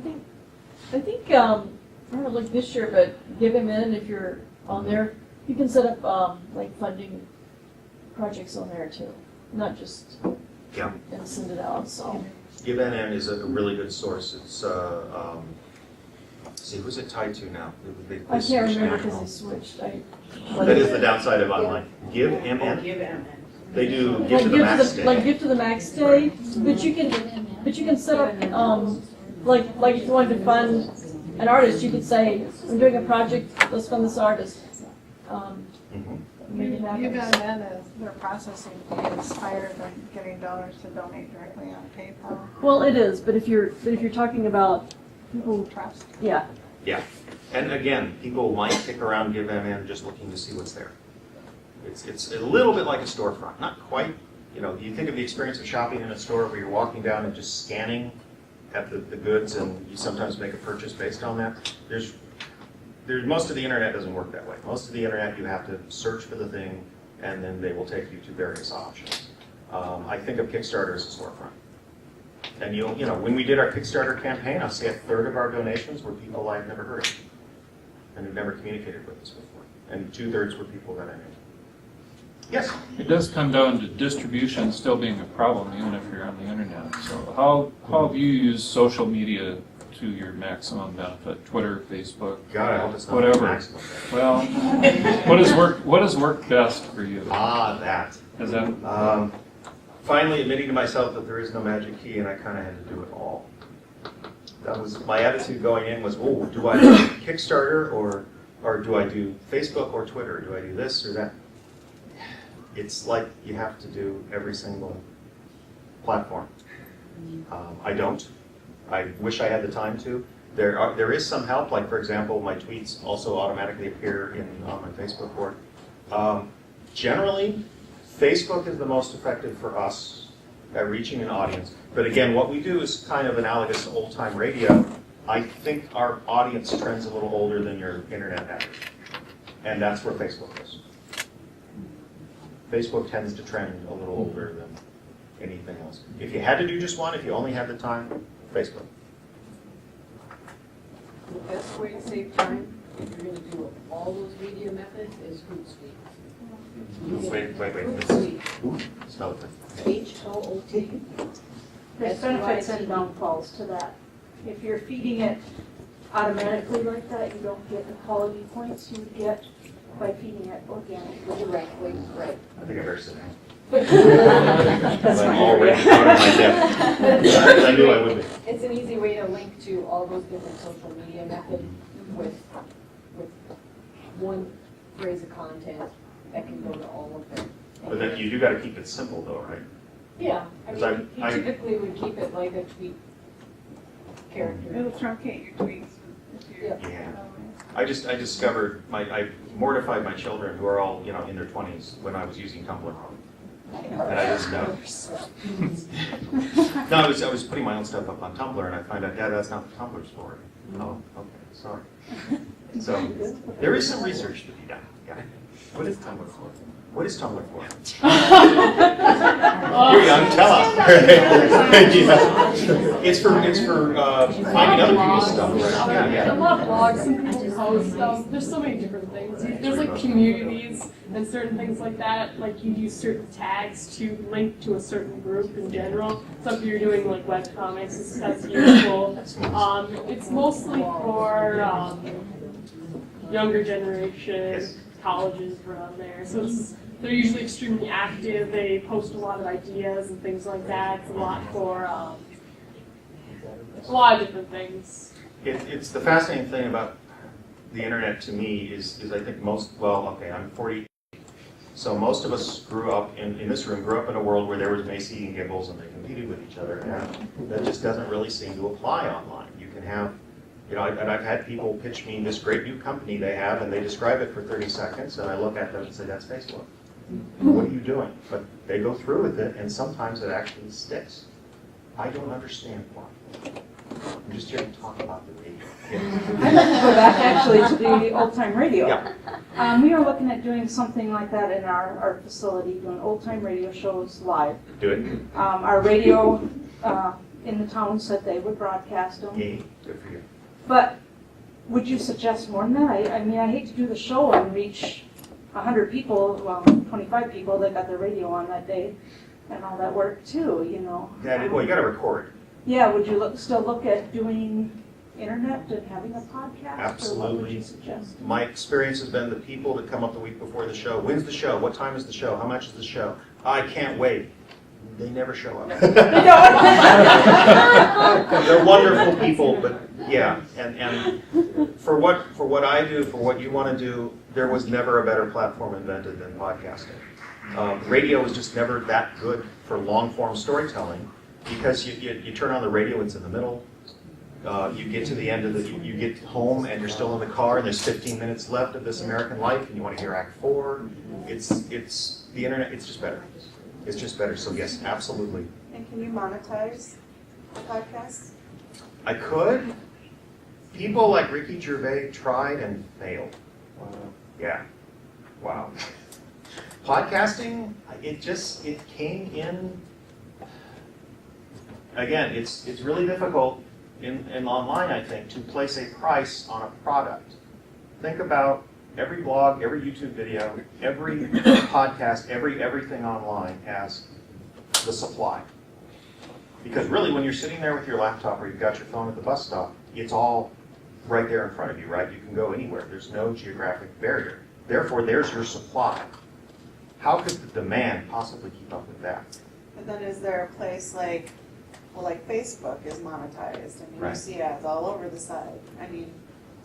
I think I haven't looked this year, but Give Him In, if you're on there, you can set up funding projects on there too, not just and send it out. So GiveNN is a really good source. It's see, who's it tied to now? I can't remember because they switched. That is the downside of online. GiveMN. They do Give to the Max Day. Give to the Max Day, but you can set up like if you wanted to fund an artist, you could say, I'm doing a project, let's fund this artist. Make it happen. Then their processing fee is higher than getting dollars to donate directly on PayPal. Well, it is, but if you're talking about people who Trust. Yeah. And again, people might kick around GiveMN just looking to see what's there. It's a little bit like a storefront, not quite. You think of the experience of shopping in a store where you're walking down and just scanning at the goods, and you sometimes make a purchase based on that. There's most of the internet doesn't work that way. Most of the internet, you have to search for the thing, and then they will take you to various options. I think of Kickstarter as a storefront. And you know, when we did our Kickstarter campaign, I'll say 1/3 of our donations were people I've never heard of and who've never communicated with us before. And 2/3 were people that I knew. Yes? It does come down to distribution still being a problem, even if you're on the internet. So how have you used social media to your maximum benefit? Twitter, Facebook, God, I hope it's not whatever. maximum. Well, what has worked best for you? That. Is that Finally admitting to myself that there is no magic key, and I kind of had to do it all. That was my attitude going in was, oh, do I do Kickstarter or do I do Facebook or Twitter? Do I do this or that? It's like you have to do every single platform. I don't. I wish I had the time to. There is some help, like for example, my tweets also automatically appear on my Facebook board. Generally, Facebook is the most effective for us at reaching an audience. But again, what we do is kind of analogous to old-time radio. I think our audience trends a little older than your internet average. And that's where Facebook is. Facebook tends to trend a little older than anything else. If you had to do just one, if you only had the time, Facebook. The best way to save time, if you're going to do all those media methods, is Hootsuite. Wait. Hootsuite. Spell it. H-O-O-T. There's benefits and downfalls to that. If you're feeding it automatically like that, you don't get the quality points you get by feeding it organically. Directly, right. I think I better sit down. That's I'm my already area. out of my depth. I knew I would be. It's an easy way to link to all those different social media methods with one phrase of content that can go to all of them. But then you do got to keep it simple, though, right? Yeah, I 'Cause mean, you I- typically would keep it like a tweet character. It'll truncate your tweets if you're. Yeah. I discovered I mortified my children who are all in their 20s when I was using Tumblr. And I just no, I was putting my own stuff up on Tumblr, and I find out, yeah, that's not what Tumblr's for. Oh, okay, sorry. So there is some research to be done. Yeah. What is Tumblr for? What is Tumblr for? You're young, tell us. Yeah. It's for finding other people's stuff. Right? Yeah. A lot of blogs, some people post, there's so many different things. There's like communities and certain things like that, like you use certain tags to link to a certain group in general. So if you're doing like webcomics, that's useful. It's mostly for younger generation, colleges around there. So they're usually extremely active, they post a lot of ideas and things like that. It's a lot for a lot of different things. It's the fascinating thing about the internet to me is I think I'm 40, so most of us grew up in this room grew up in a world where there was Macy and Gibbels and they competed with each other, and that just doesn't really seem to apply online. You can have, and I've had people pitch me this great new company they have, and they describe it for 30 seconds, and I look at them and say, that's Facebook. What are you doing? But they go through with it, and sometimes it actually sticks. I don't understand why. I'm just here to talk about the radio. I'd like to go back actually to the old-time radio. Yeah. We are looking at doing something like that in our facility, doing old-time radio shows live. Do it. Our radio in the town said they would broadcast them. Yay. Good for you. But would you suggest more than that? I mean, I hate to do the show and reach 100 people, 25 people that got their radio on that day, and all that work too, Yeah, well, you got to record. Yeah, would you still look at doing internet and having a podcast? Absolutely. Or what would you suggest? My experience has been the people that come up the week before the show. When's the show? What time is the show? How much is the show? I can't wait. They never show up. They're wonderful people, but yeah. And for what I do, for what you want to do, there was never a better platform invented than podcasting. Radio was just never that good for long-form storytelling because you turn on the radio, it's in the middle. You get to the end of you get home and you're still in the car and there's 15 minutes left of This American Life and you want to hear Act 4. It's the internet. It's just better. It's just better. So yes, absolutely. And can you monetize the podcast? I could. People like Ricky Gervais tried and failed. Yeah. Wow. Podcasting, it came in. Again, it's really difficult in online, I think, to place a price on a product. Think about every blog, every YouTube video, every podcast, everything online as the supply. Because really, when you're sitting there with your laptop or you've got your phone at the bus stop, it's all right there in front of you, right? You can go anywhere. There's no geographic barrier. Therefore, there's your supply. How could the demand possibly keep up with that? But then is there a place like, well, like Facebook is monetized? I mean, Right. you see ads all over the site. I mean,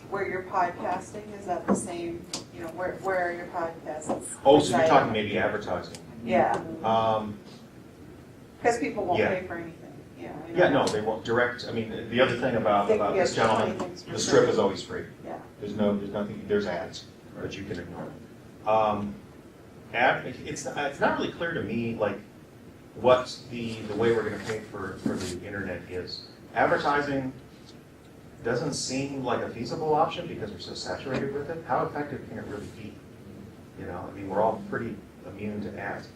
where you're podcasting, is that the same, you know, where are your podcasts? Oh, so you're residing? talking maybe advertising. Yeah, Um, because people won't Yeah. pay for anything, yeah. I know. yeah, no, they won't direct. I mean, the other thing about They can this get 20 gentleman, things for the strip free. is always free. Yeah. There's nothing, there's ads, but you can ignore them. It's not really clear to me, like, what the way we're gonna pay for the internet is. Advertising doesn't seem like a feasible option because we're so saturated with it. How effective can it really be? You know, I mean, we're all pretty immune to ads.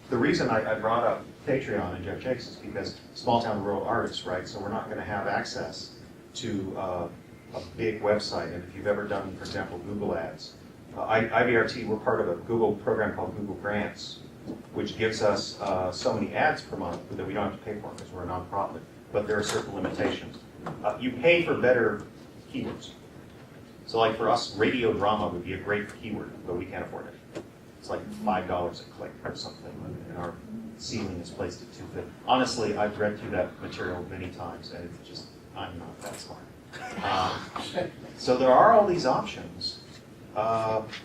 The reason I brought up Patreon and Jeff Jakes is because small town rural artists, right? So we're not gonna have access to a big website. And if you've ever done, for example, Google ads, IBRT, we're part of a Google program called Google Grants, which gives us so many ads per month that we don't have to pay for because we're a nonprofit. But there are certain limitations. You pay for better keywords. So like for us, radio drama would be a great keyword, but we can't afford it. It's like $5 a click or something, and our ceiling is placed at $250. Honestly, I've read through that material many times, and it's just, I'm not that smart. So there are all these options.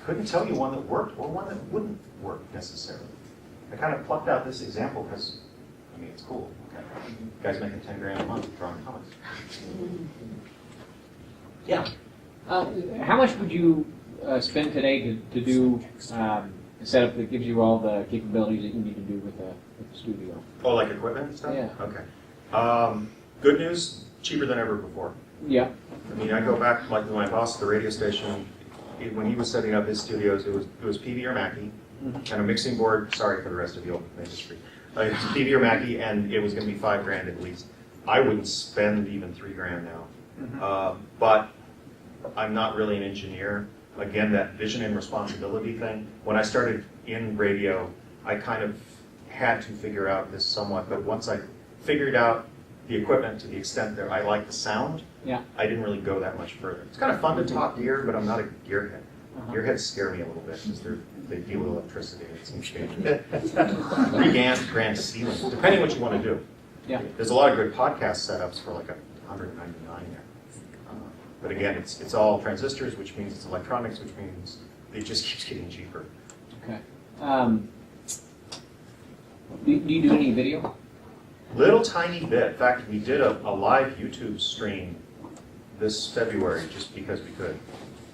Couldn't tell you one that worked or one that wouldn't work necessarily. I kind of plucked out this example because, I mean, it's cool. Okay. You guys making 10 grand a month drawing comics. Yeah. How much would you spend today to do a setup that gives you all the capabilities that you need to do with the studio? Oh, like equipment and stuff? Yeah. Okay. Good news, cheaper than ever before. Yeah. I mean, I go back, like my boss at the radio station, when he was setting up his studios, it was PV or Mackie, and a mixing board, sorry for the rest of the old industry. It was PV or Mackie, and it was gonna be $5 grand at least. I wouldn't spend even $3 grand now. But I'm not really an engineer. Again, that vision and responsibility thing. When I started in radio, I kind of had to figure out this somewhat, but once I figured out the equipment to the extent that I like the sound, Yeah. I didn't really go that much further. It's kind of fun to talk gear, but I'm not a gearhead. Gearheads scare me a little bit because they deal with electricity and it seems dangerous. $3 grand ceiling, depending what you want to do. Yeah. There's a lot of good podcast setups for like $199 there. But again, it's all transistors, which means it's electronics, which means it just keeps getting cheaper. Okay. Do you do any video? Little tiny bit. In fact, we did a live YouTube stream this February just because we could.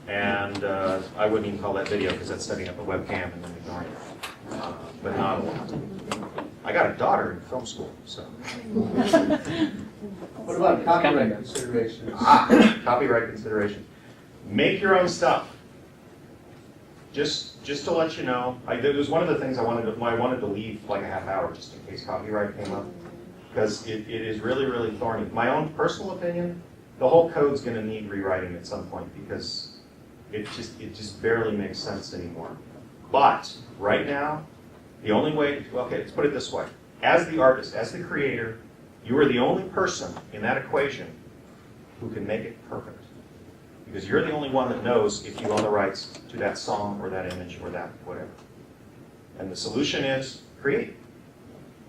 And I wouldn't even call that video because that's setting up a webcam and then ignoring it. But not a lot. I got a daughter in film school, so. What about copyright considerations? Copyright considerations. Make your own stuff. Just to let you know, it was one of the things I wanted to leave like a half hour just in case copyright came up. Because it is really, really thorny. My own personal opinion, the whole code's going to need rewriting at some point because it just barely makes sense anymore. But right now, the only way, okay, let's put it this way. As the artist, as the creator, you are the only person in that equation who can make it perfect. Because you're the only one that knows if you own the rights to that song or that image or that whatever. And the solution is create.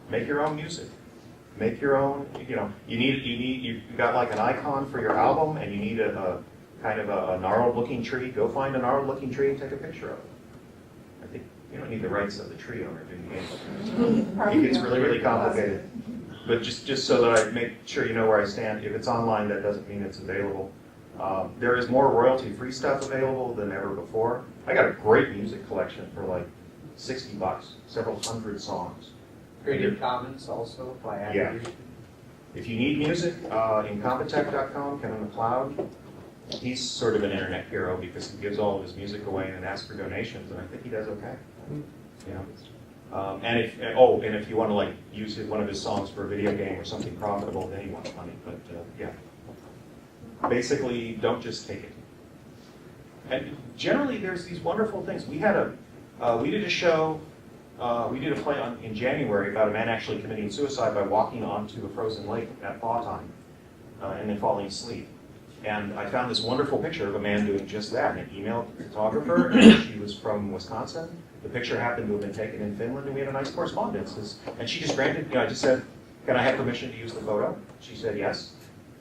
Make your own music. Make your own, you got like an icon for your album and you need a kind of a gnarled looking tree. Go find a gnarled looking tree and take a picture of it. I think you don't need the rights of the tree owner, do you? It gets really, really complicated. But just so that I make sure you know where I stand, if it's online, that doesn't mean it's available. There is more royalty-free stuff available than ever before. I got a great music collection for like $60, several hundred songs. Creative Commons also by attribution? If you need music, incompetech.com, Kevin McLeod, he's sort of an internet hero because he gives all of his music away and asks for donations, and I think he does okay. You know? And if you want to like use one of his songs for a video game or something profitable, then he wants money. But yeah, basically, don't just take it. And generally, there's these wonderful things. We did a show. We did a play in January about a man actually committing suicide by walking onto a frozen lake at thaw time and then falling asleep. And I found this wonderful picture of a man doing just that. And I emailed the photographer, and she was from Wisconsin. The picture happened to have been taken in Finland, and we had a nice correspondence. And she just granted, I just said, can I have permission to use the photo? She said yes.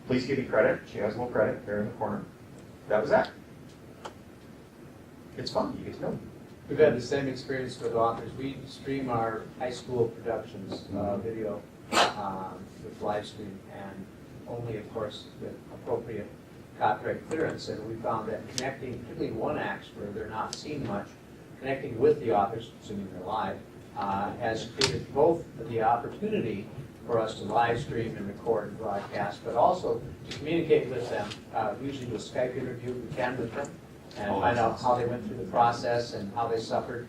Please give me credit. She has a little credit there in the corner. That was that. It's fun. You get to know them. We've had the same experience with authors. We stream our high school productions video with live stream, and only, of course, with appropriate copyright clearance. And we found that connecting, particularly one acts where they're not seen much, connecting with the authors, assuming they're live, has created both the opportunity for us to live stream and record and broadcast, but also to communicate with them, usually with Skype interview we can with them, and find out how they went through the process and how they suffered,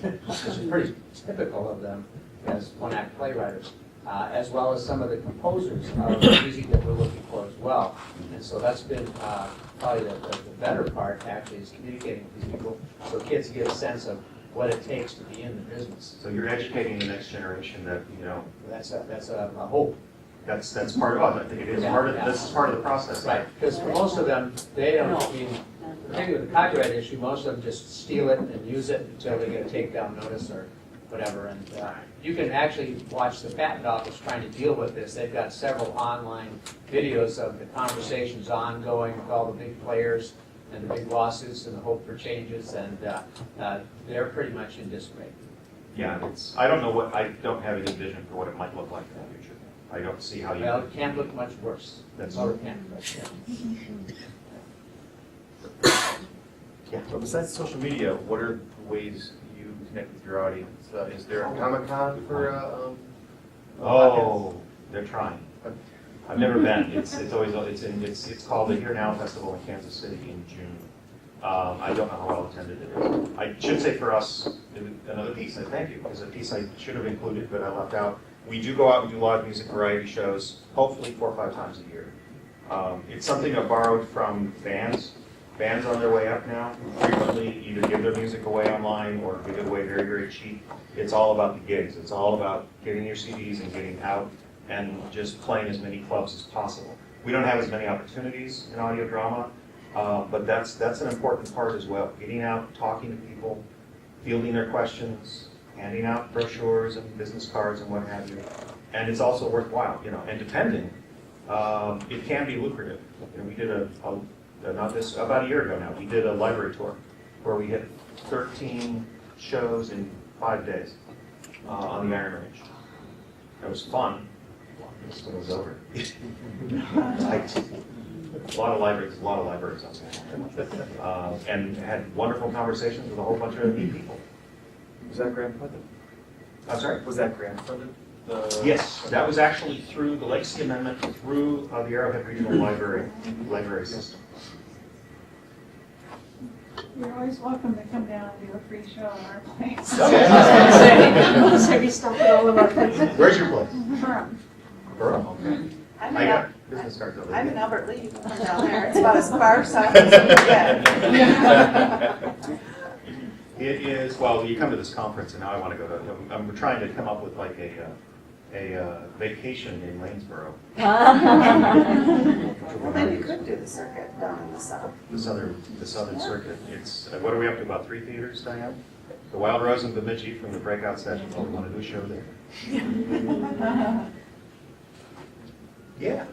and which is pretty typical of them as one-act playwriters, as well as some of the composers of the music that we're looking for as well. And so that's been probably the better part, actually, is communicating with these people so kids get a sense of what it takes to be in the business. So you're educating the next generation that, That's a hope. that's part of it. I think it is this is part of the process. Right, because for most of them, they don't, particularly with the copyright issue, most of them just steal it and use it until they get a takedown notice or whatever. And you can actually watch the patent office trying to deal with this. They've got several online videos of the conversations ongoing with all the big players and the big lawsuits and the hope for changes, and they're pretty much in disarray. Yeah, I don't have any vision for what it might look like in the future. I don't see how you. Well, it can't look much worse. That's all true. it can. But, Yeah. So besides social media, what are the ways you connect with your audience? Is there a Comic-Con for they're trying. I've never been. It's called the Here Now Festival in Kansas City in June. I don't know how well attended it is. I should say for us, another piece, and thank you, because a piece I should have included, but I left out. We do go out and do live music variety shows, hopefully 4 or 5 times a year. It's something I've borrowed from bands. Bands on their way up now frequently either give their music away online or give it away very, very cheap. It's all about the gigs. It's all about getting your CDs and getting out and just playing as many clubs as possible. We don't have as many opportunities in audio drama, but that's an important part as well. Getting out, talking to people, fielding their questions, handing out brochures and business cards and what have you. And it's also worthwhile, and depending, it can be lucrative. We did about a year ago now, we did a library tour where we hit 13 shows in 5 days on the Iron Range. It was fun. This one was over. A lot of libraries out there. And had wonderful conversations with a whole bunch of neat people. Was that grant funded? I'm sorry? Was that grant funded? Yes, that was actually through the Legacy Amendment through the Arrowhead Regional Library System. You're always welcome to come down and do a free show on our place. We'll say we stop at all of our places. Where's your place? Durham. Durham, okay. I got business cards over there. I'm in Albert Lee, you can come down there, it's about as far south as you can get. It is, well, you come to this conference and now I want to go to, I'm trying to come up with like a vacation in Lanesboro. Well, then you could do the circuit down in the south. The southern circuit. It's, what are we up to, about 3 theaters, Diane? The Wild Rose and Bemidji from the breakout session, we want to do a show there. Yeah.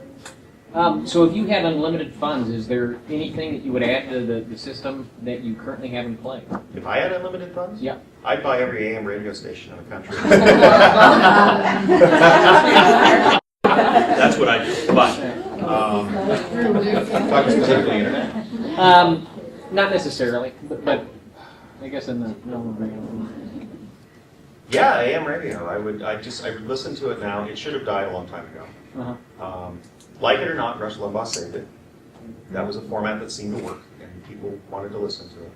So if you had unlimited funds, is there anything that you would add to the system that you currently have in play? If I had unlimited funds? Yeah. I'd buy every AM radio station in the country. That's what I do, but talking specifically internet. Not necessarily, but I guess in the normal radio. Yeah, AM radio. I would listen to it now. It should have died a long time ago. Like it or not, Rush Limbaugh saved it. That was a format that seemed to work, and people wanted to listen to it.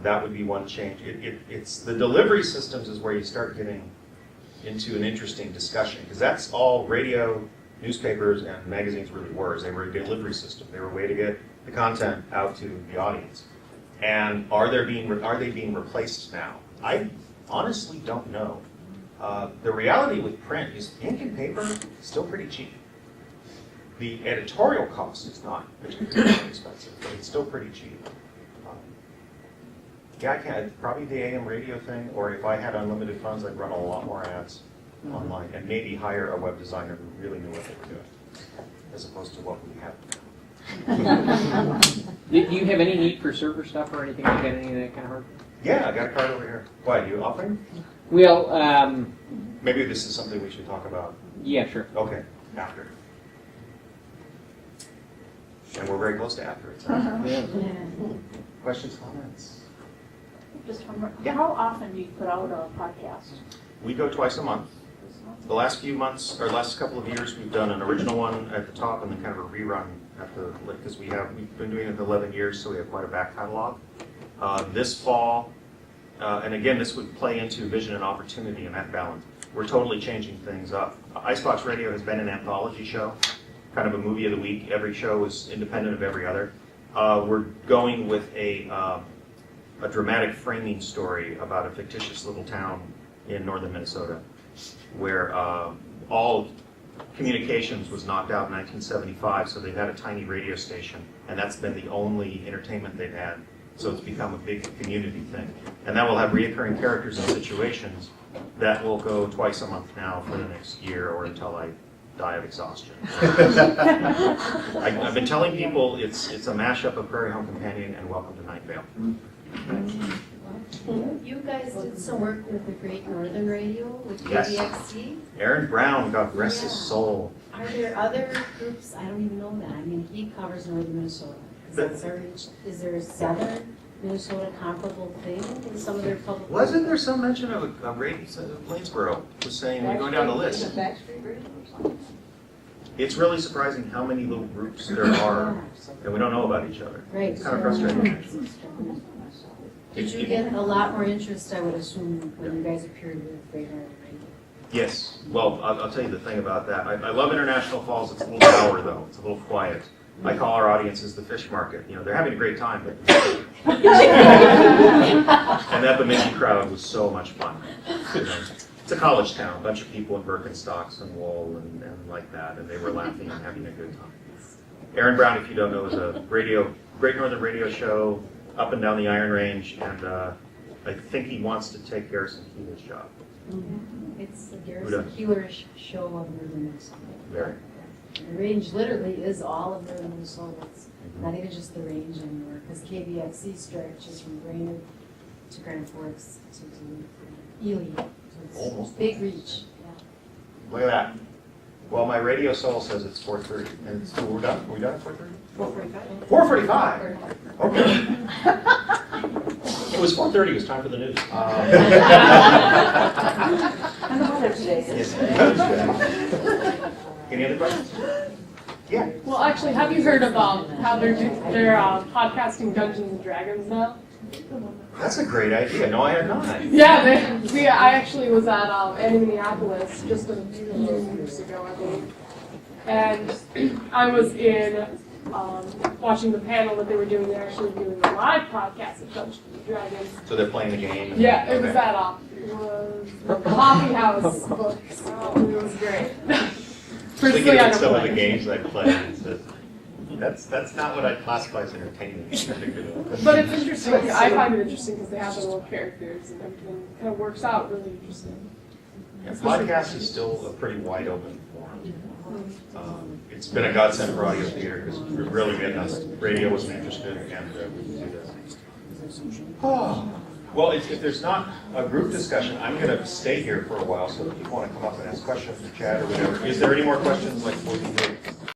That would be one change. It's the delivery systems is where you start getting into an interesting discussion, because that's all radio, newspapers, and magazines really were. They were a delivery system. They were a way to get the content out to the audience. And are they being replaced now? I honestly don't know. The reality with print is ink and paper is still pretty cheap. The editorial cost is not particularly expensive, but it's still pretty cheap. Yeah, I can't. Probably the AM radio thing, or if I had unlimited funds, I'd run a lot more ads online, and maybe hire a web designer who really knew what they were doing, as opposed to what we have. Do you have any need for server stuff or anything like that? Any of that kind of hardware? Yeah, I got a card over here. Why, are you offering? Well, Maybe this is something we should talk about. yeah, sure. Okay, after. And we're very close to after it. So. Yeah. Questions, comments? Just one more. Yeah. How often do you put out a podcast? We go twice a month. The last few months, or last couple of years, we've done an original one at the top and then kind of a rerun at the, because we've been doing it for 11 years, so we have quite a back catalog. This fall, and again, this would play into vision and opportunity and that balance. We're totally changing things up. Icebox Radio has been an anthology show, kind of a movie of the week. Every show is independent of every other. We're going with a dramatic framing story about a fictitious little town in northern Minnesota, where all communications was knocked out in 1975, so they've had a tiny radio station, and that's been the only entertainment they've had. So it's become a big community thing. And that will have reoccurring characters and situations that will go twice a month now for the next year, or until I die of exhaustion. I've been telling people it's a mashup of Prairie Home Companion and Welcome to Night Vale. You guys did some work with the Great Northern Radio with Yes. KBXC. Aaron Brown, God rest his soul. Are there other groups? I don't even know that. I mean, he covers northern Minnesota. Is there a southern Minnesota comparable thing in some of their public? Wasn't there some mention of a radio? Plainsboro was saying, we're going down the list. It's really surprising how many little groups there are, and we don't know about each other. Right. It's kind of frustrating. Did you get a lot more interest, I would assume, when you guys appeared with Great Northern Radio? Yes. Well, I'll tell you the thing about that. I love International Falls. It's a little dour, though. It's a little quiet. I call our audiences the fish market. You know, they're having a great time, but and that Bemidji crowd was so much fun. You know, it's a college town, a bunch of people in Birkenstocks and wool and like that, and they were laughing and having a good time. Aaron Brown, if you don't know, is a Great Northern Radio show up and down the Iron Range, and I think he wants to take Garrison Keeler's job. Mm-hmm. It's the Garrison Keeler-ish show of northern Minnesota. Very. The range literally is all of northern Minnesota. It's not even just the range anymore, because KBXC stretches from Brainerd to Grand Forks to Ely. So it's big reach. Yeah. Look at that. Well, my radio soul says it's 4:30, and so we're done. Are we done at 4:30? 4:45. 4:45. Okay. It was 4:30. It was time for the news. And the weather today. Yes. Any other questions? Yeah. Well, actually, have you heard about how they're podcasting Dungeons and Dragons now? That's a great idea. No, I had not. Yeah, I actually was at Minneapolis just a few weeks ago, I believe, and I was in watching the panel that they were doing. They're actually doing a live podcast of Dungeons and Dragons. So they're playing the game? Yeah, it was at it was the Coffee House Books. It was great. Thinking about some of the games I played. That's not what I'd classify as entertainment. But it's interesting. I find it interesting because they have their little characters and everything kind of works out really interesting. Yeah, podcast is still a pretty wide open forum. It's been a godsend for audio theater because really radio wasn't interested, and we can do this. Oh. Well, if there's not a group discussion, I'm going to stay here for a while, so if you want to come up and ask questions or chat or whatever. Is there any more questions like what we did?